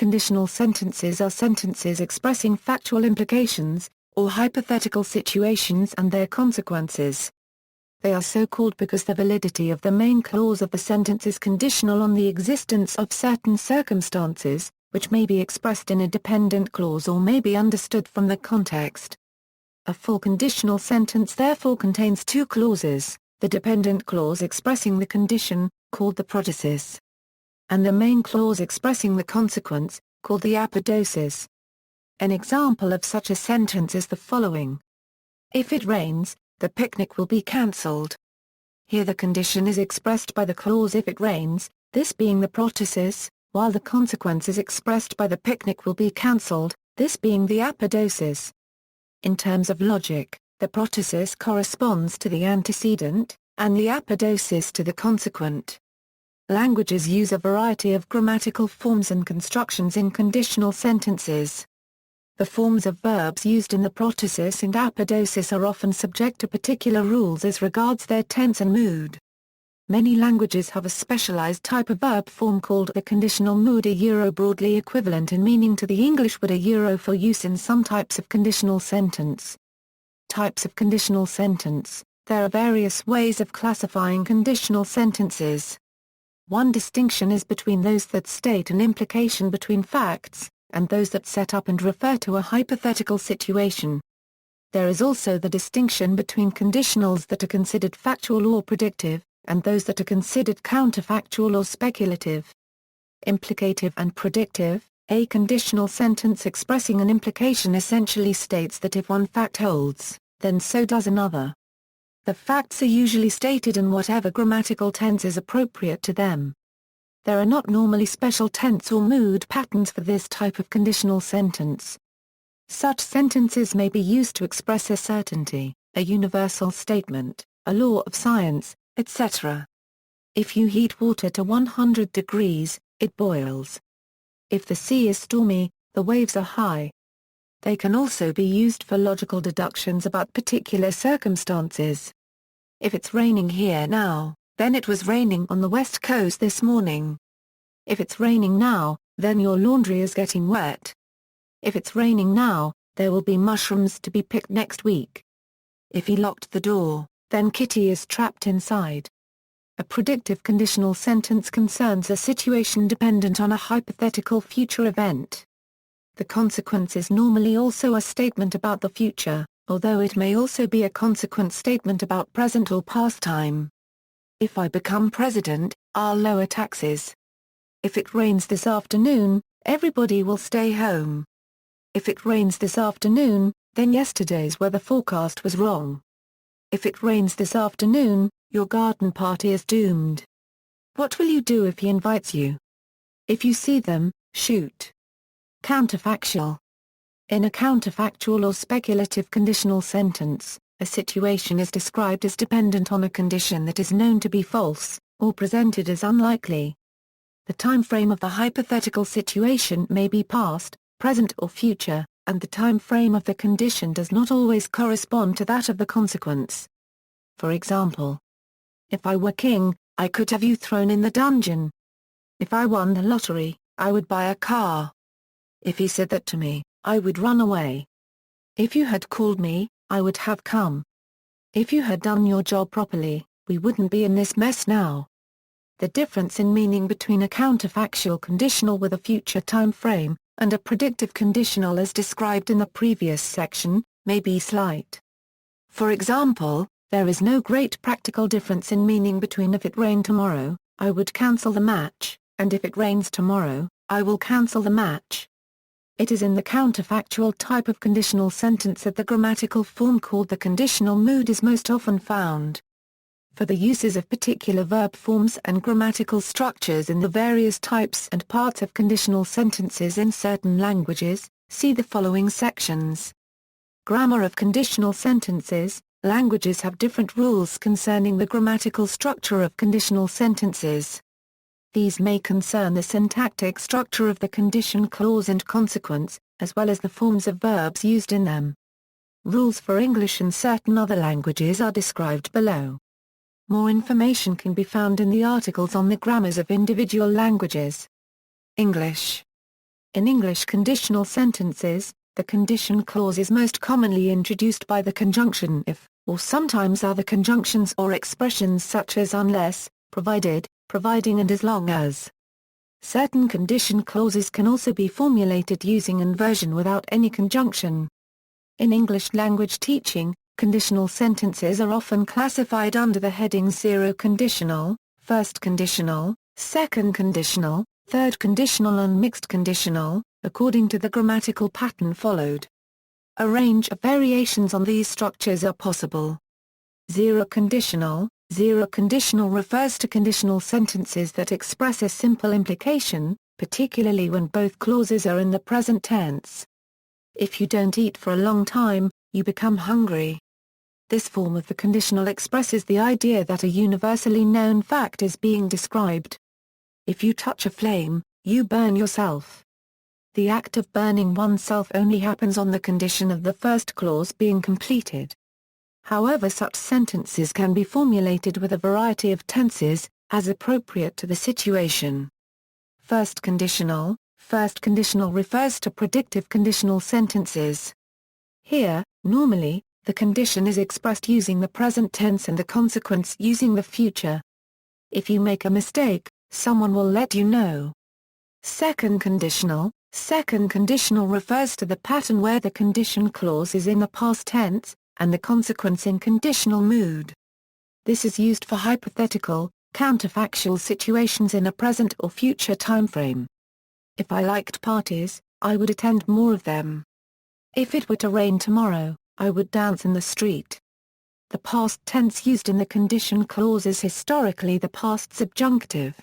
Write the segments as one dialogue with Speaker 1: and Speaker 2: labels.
Speaker 1: conditional sentences are sentences expressing factual implications, or hypothetical situations and their consequences. They are so called because the validity of the main clause of the sentence is conditional on the existence of certain circumstances, which may be expressed in a dependent clause or may be understood from the context. A full conditional sentence therefore contains two clauses, the dependent clause expressing the condition, called the protasis, and the main clause expressing the consequence, called the apodosis. An example of such a sentence is the following. If it rains, the picnic will be cancelled. Here the condition is expressed by the clause if it rains, this being the protasis, while the consequence is expressed by the picnic will be cancelled, this being the apodosis. In terms of logic, the protasis corresponds to the antecedent, and the apodosis to the consequent. Languages use a variety of grammatical forms and constructions in conditional sentences. The forms of verbs used in the protasis and apodosis are often subject to particular rules as regards their tense and mood. Many languages have a specialized type of verb form called the conditional mood, broadly equivalent in meaning to the English word for use in some types of conditional sentence. Types of conditional sentence. There are various ways of classifying conditional sentences. One distinction is between those that state an implication between facts, and those that set up and refer to a hypothetical situation. There is also the distinction between conditionals that are considered factual or predictive, and those that are considered counterfactual or speculative. Implicative and predictive. A conditional sentence expressing an implication essentially states that if one fact holds, then so does another. The facts are usually stated in whatever grammatical tense is appropriate to them. There are not normally special tense or mood patterns for this type of conditional sentence. Such sentences may be used to express a certainty, a universal statement, a law of science, etc. If you heat water to 100 degrees, it boils. If the sea is stormy, the waves are high. They can also be used for logical deductions about particular circumstances. If it's raining here now, then it was raining on the west coast this morning. If it's raining now, then your laundry is getting wet. If it's raining now, there will be mushrooms to be picked next week. If he locked the door, then Kitty is trapped inside. A predictive conditional sentence concerns a situation dependent on a hypothetical future event. The consequence is normally also a statement about the future, although it may also be a consequent statement about present or past time. If I become president, I'll lower taxes. If it rains this afternoon, everybody will stay home. If it rains this afternoon, then yesterday's weather forecast was wrong. If it rains this afternoon, your garden party is doomed. What will you do if he invites you? If you see them, shoot. Counterfactual. In a counterfactual or speculative conditional sentence, a situation is described as dependent on a condition that is known to be false, or presented as unlikely. The time frame of the hypothetical situation may be past, present or future, and the time frame of the condition does not always correspond to that of the consequence. For example, if I were king, I could have you thrown in the dungeon. If I won the lottery, I would buy a car. If he said that to me, I would run away. If you had called me, I would have come. If you had done your job properly, we wouldn't be in this mess now. The difference in meaning between a counterfactual conditional with a future time frame, and a predictive conditional as described in the previous section, may be slight. For example, there is no great practical difference in meaning between if it rained tomorrow, I would cancel the match, and if it rains tomorrow, I will cancel the match. It is in the counterfactual type of conditional sentence that the grammatical form called the conditional mood is most often found. For the uses of particular verb forms and grammatical structures in the various types and parts of conditional sentences in certain languages, see the following sections. Grammar of conditional sentences. Languages have different rules concerning the grammatical structure of conditional sentences. These may concern the syntactic structure of the condition clause and consequence, as well as the forms of verbs used in them. Rules for English and certain other languages are described below. More information can be found in the articles on the grammars of individual languages. English. In English conditional sentences, the condition clause is most commonly introduced by the conjunction if, or sometimes other conjunctions or expressions such as unless, provided, providing and as long as. Certain condition clauses can also be formulated using inversion without any conjunction. In English language teaching, conditional sentences are often classified under the headings zero conditional, first conditional, second conditional, third conditional and mixed conditional, according to the grammatical pattern followed. A range of variations on these structures are possible. Zero conditional refers to conditional sentences that express a simple implication, particularly when both clauses are in the present tense. If you don't eat for a long time, you become hungry. This form of the conditional expresses the idea that a universally known fact is being described. If you touch a flame, you burn yourself. The act of burning oneself only happens on the condition of the first clause being completed. However, such sentences can be formulated with a variety of tenses, as appropriate to the situation. First conditional refers to predictive conditional sentences. Here, normally, the condition is expressed using the present tense and the consequence using the future. If you make a mistake, someone will let you know. Second conditional refers to the pattern where the condition clause is in the past tense, and the consequence in conditional mood. This is used for hypothetical, counterfactual situations in a present or future timeframe. If I liked parties, I would attend more of them. If it were to rain tomorrow, I would dance in the street. The past tense used in the condition clause is historically the past subjunctive.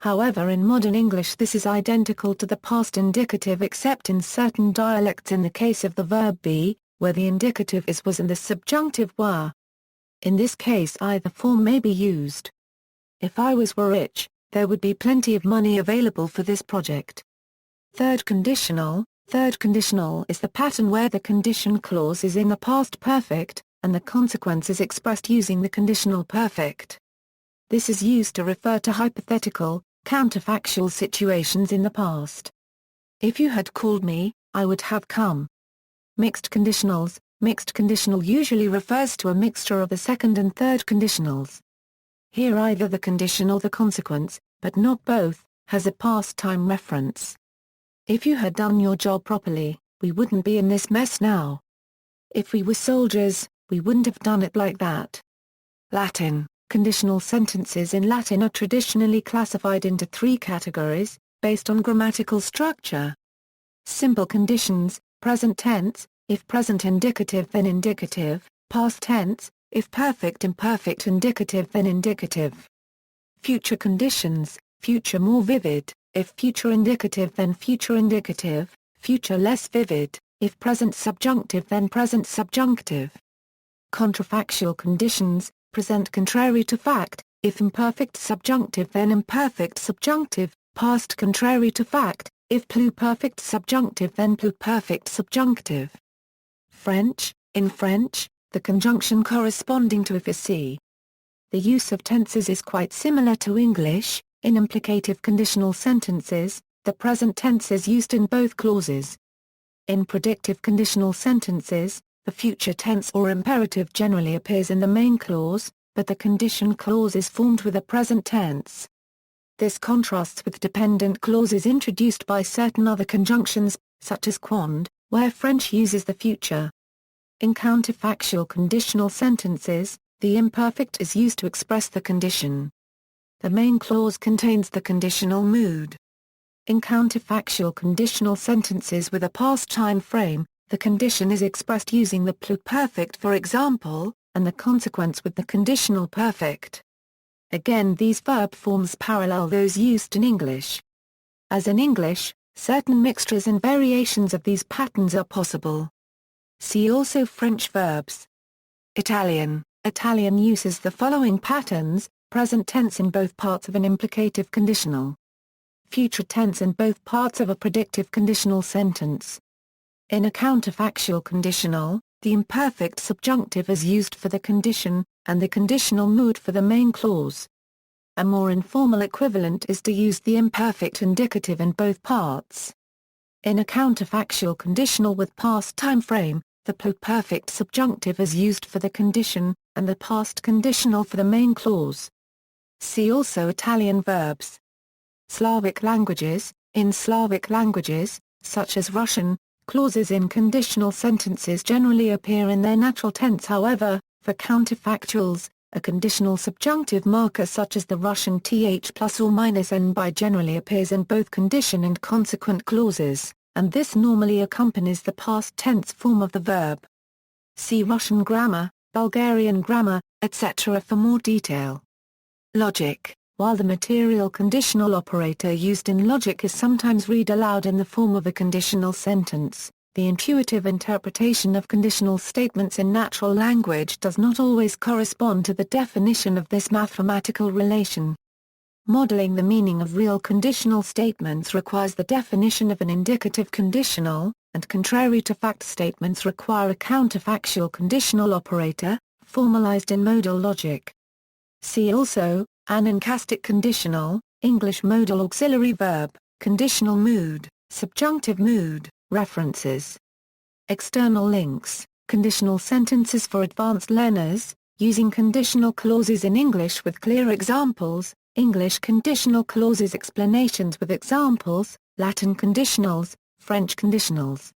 Speaker 1: However, in modern English this is identical to the past indicative except in certain dialects in the case of the verb be, where the indicative is was and the subjunctive were. In this case either form may be used. If I were rich, there would be plenty of money available for this project. Third conditional is the pattern where the condition clause is in the past perfect, and the consequence is expressed using the conditional perfect. This is used to refer to hypothetical, counterfactual situations in the past. If you had called me, I would have come. Mixed conditional usually refers to a mixture of the second and third conditionals. Here either the condition or the consequence, but not both, has a past time reference. If you had done your job properly, we wouldn't be in this mess now. If we were soldiers, we wouldn't have done it like that. Latin. Conditional sentences in Latin are traditionally classified into three categories, based on grammatical structure. Simple conditions, present tense, if present indicative then indicative, past tense, if perfect imperfect indicative then indicative. Future conditions, future more vivid, if future indicative then future indicative, future less vivid, if present subjunctive then present subjunctive. Contrafactual conditions, present contrary to fact, if imperfect subjunctive then imperfect subjunctive, past contrary to fact, if pluperfect subjunctive then pluperfect subjunctive. French, in French, the conjunction corresponding to if is si. The use of tenses is quite similar to English. In implicative conditional sentences, the present tense is used in both clauses. In predictive conditional sentences, the future tense or imperative generally appears in the main clause, but the condition clause is formed with a present tense. This contrasts with dependent clauses introduced by certain other conjunctions, such as quond, where French uses the future. In counterfactual conditional sentences, the imperfect is used to express the condition. The main clause contains the conditional mood. In counterfactual conditional sentences with a past time frame, the condition is expressed using the pluperfect for example, and the consequence with the conditional perfect. Again, these verb forms parallel those used in English. As in English, certain mixtures and variations of these patterns are possible. See also French verbs. Italian uses the following patterns: present tense in both parts of an implicative conditional. Future tense in both parts of a predictive conditional sentence. In a counterfactual conditional, the imperfect subjunctive is used for the condition, and the conditional mood for the main clause. A more informal equivalent is to use the imperfect indicative in both parts. In a counterfactual conditional with past time frame, the pluperfect subjunctive is used for the condition, and the past conditional for the main clause. See also Italian verbs. Slavic languages. In Slavic languages, such as Russian, clauses in conditional sentences generally appear in their natural tense. However, for counterfactuals, a conditional subjunctive marker such as the Russian th plus or minus n by generally appears in both condition and consequent clauses, and this normally accompanies the past tense form of the verb. See Russian grammar, Bulgarian grammar, etc. for more detail. Logic. While the material conditional operator used in logic is sometimes read aloud in the form of a conditional sentence, the intuitive interpretation of conditional statements in natural language does not always correspond to the definition of this mathematical relation. Modeling the meaning of real conditional statements requires the definition of an indicative conditional, and contrary to fact statements require a counterfactual conditional operator, formalized in modal logic. See also, anancastic conditional, English modal auxiliary verb, conditional mood, subjunctive mood, references. External links, conditional sentences for advanced learners, using conditional clauses in English with clear examples, English conditional clauses explanations with examples, Latin conditionals, French conditionals.